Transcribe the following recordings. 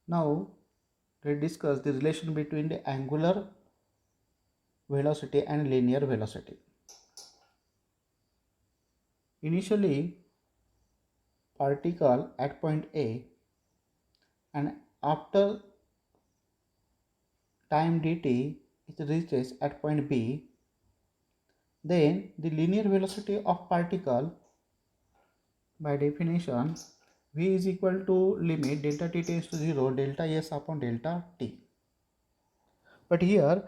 Now let's discuss the relation between the angular velocity and linear velocity. Initially, particle at point A, and after time dt it reaches at point B, then the linear velocity of particle, by definition, v is equal to limit delta t tends to 0 delta s upon delta t. But here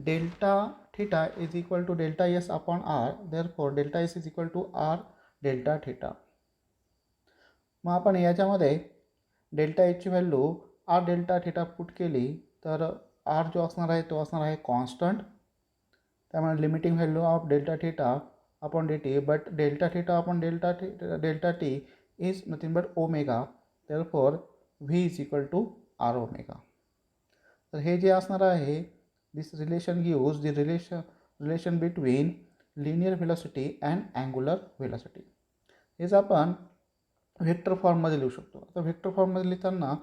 delta theta is equal to delta s upon r, therefore delta s is equal to r delta theta. मग आपण याच्यामध्ये delta एचची value R delta theta put केली तर R जो असणार आहे तो असणार आहे कॉन्स्टंट. त्यामुळे limiting value of delta theta upon D T, but delta theta upon delta T is nothing but omega, therefore V is equal to R omega. तर हे जे असणार आहे this relation gives the relation between linear velocity and angular velocity. हेच आपण vector फॉर्ममध्ये लिहू शकतो. आता व्हेक्टर फॉर्ममध्ये लिहिताना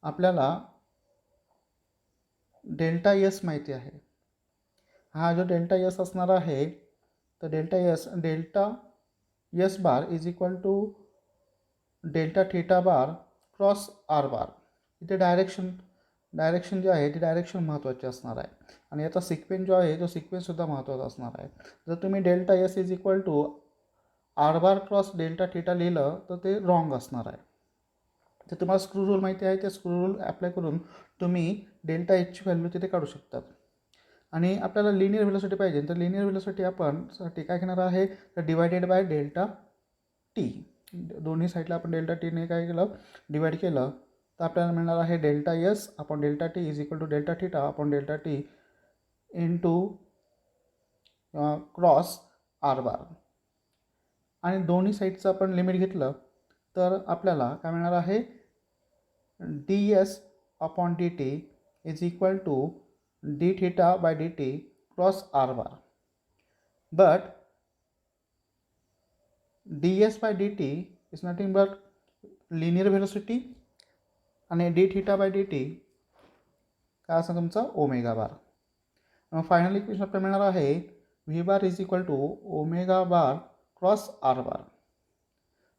आपल्याला डेल्टा एस माहिती आहे. हा जो डेल्टा एस असणार आहे तर delta S bar is equal to delta theta bar cross R bar. इथे डायरेक्शन जे आहे ती डायरेक्शन महत्त्वाची असणार आहे आणि याचा सिक्वेन्स जो आहे तो सिक्वेन्ससुद्धा महत्त्वाचा असणार आहे. जर तुम्ही delta S is equal to R bar cross delta theta लिहिलं तर ते रॉंग असणार आहे. तर तुम्हाला स्क्रू रूल माहिती आहे, ते स्क्रू रूल अप्लाय करून तुम्ही डेल्टा एचची व्हॅल्यू तिथे काढू शकतात. आणि आपल्याला लिनियर व्हेलॉसिटी पाहिजे तर लिनियर व्हेलॉसिटी आपण साठी काय घेणार आहे तर डिवायडेड बाय डेल्टा टी. दोन्ही साईडला आपण डेल्टा टीने काय केलं डिवाइड केलं तर आपल्याला मिळणार आहे delta S upon delta T is equal to delta theta upon delta T into cross R bar. आणि दोन्ही साईडचं आपण लिमिट घेतलं तर आपल्याला काय मिळणार आहे D S upon D T is equal to D theta by D T cross R bar. But D S by D T is nothing but linear velocity आणि D theta by D T काय असं तुमचा omega बार. मग final equation आपल्याला मिळणार आहे V bar is equal to omega bar cross R bar.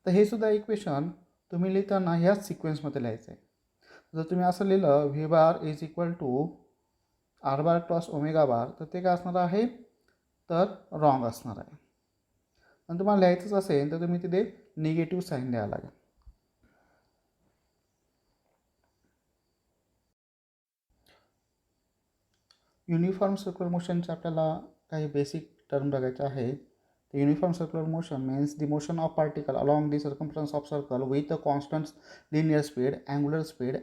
तर हे सुद्धा इक्वेशन तुम्ही लिहिताना ह्याच सिक्वेन्समध्ये लिहायचं आहे. जर तुम्ही असं लिहिलं V bar is equal to R bar cross omega bar तर ते काय असणार आहे तर रॉंग असणार आहे. आणि तुम्हाला लिहायचंच असेल तर तुम्ही तिथे निगेटिव्ह साईन द्यावं लागेल. युनिफॉर्म सर्क्युलर मोशनचे आपल्याला काही बेसिक टर्म बघायचे आहे. The uniform circular motion means the motion of particle along the circumference of circle with a constant linear speed,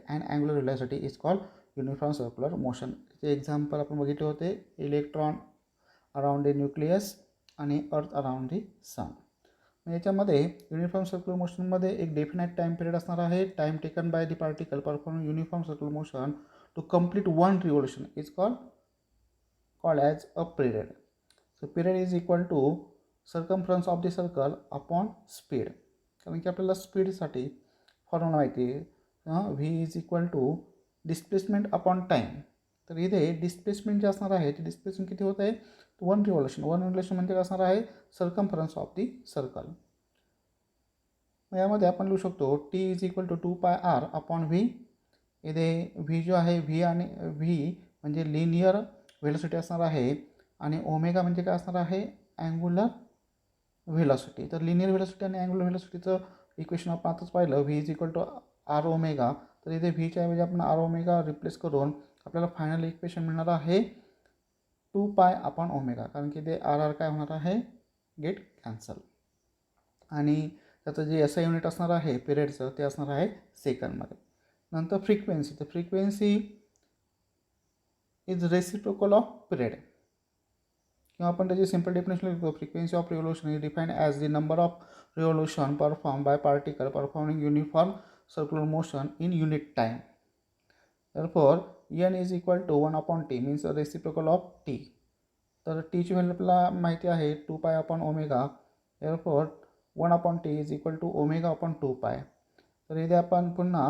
and angular velocity is called uniform circular motion. चे example आपण बघितले होते electron around the nucleus आणि earth around the सन. याच्यामध्ये uniform circular मोशनमध्ये एक definite time period असणार आहे. Time taken by the particle performing uniform circular motion to complete one revolution is called as a period. So period is equal to circumference of the circle upon speed. कारण की आपल्याला स्पीडसाठी formula माहिती आहे V is equal to displacement upon time. तर इथे displacement जे असणार आहे ते डिस्प्लेसमेंट किती होत आहे वन रिव्होल्यूशन म्हणजे काय असणार आहे सर्कम्फरन्स ऑफ दी सर्कल. यामध्ये आपण लिहू शकतो टी इज इक्वल टू 2 पाय r अपॉन व्ही. इथे व्ही जो आहे व्ही म्हणजे लिनियर व्हेलॉसिटी असणार आहे आणि ओमेगा म्हणजे काय असणार आहे अँग्युलर व्हेलॉसिटी. तर लिनियर व्हेलॉसिटी आणि अँग्युलर व्हेलॉसिटीचं इक्वेशन आपण आताच पाहिलं V is equal to R omega. तर इथे व्हीच्या ऐवजी आपण आर ओमेगा रिप्लेस करून आपल्याला फायनल इक्वेशन मिळणार आहे 2 पाय अपॉन ओमेगा. कारण की ते आर काय होणार आहे गेट कॅन्सल. आणि त्याचं जे एस आय युनिट असणार आहे पिरियडचं ते असणार आहे सेकंडमध्ये. नंतर फ्रिक्वेन्सी, तर frequency is reciprocal of period किंवा आपण त्याची सिंपल डेफिनेशन लिहितो frequency of revolution is defined as the number of revolution perform by particle performing uniform circular motion in unit time. therefore n is equal to 1 upon T means reciprocal of T. तर टीची value आपल्याला माहिती आहे 2 pi upon omega. therefore 1 upon T is equal to omega upon 2 pi. तर इथे आपण पुन्हा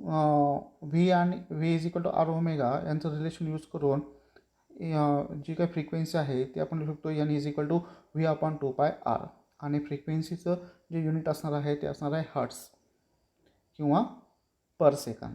V आणि V is equal to R omega यांचं रिलेशन यूज करून जी काही फ्रिक्वेन्सी आहे ती आपण लिहू शकतो N is equal to V upon 2πr आणि फ्रिक्वेन्सीचं जे युनिट असणार आहे ते असणार आहे हर्ट्स किंवा पर सेकंद.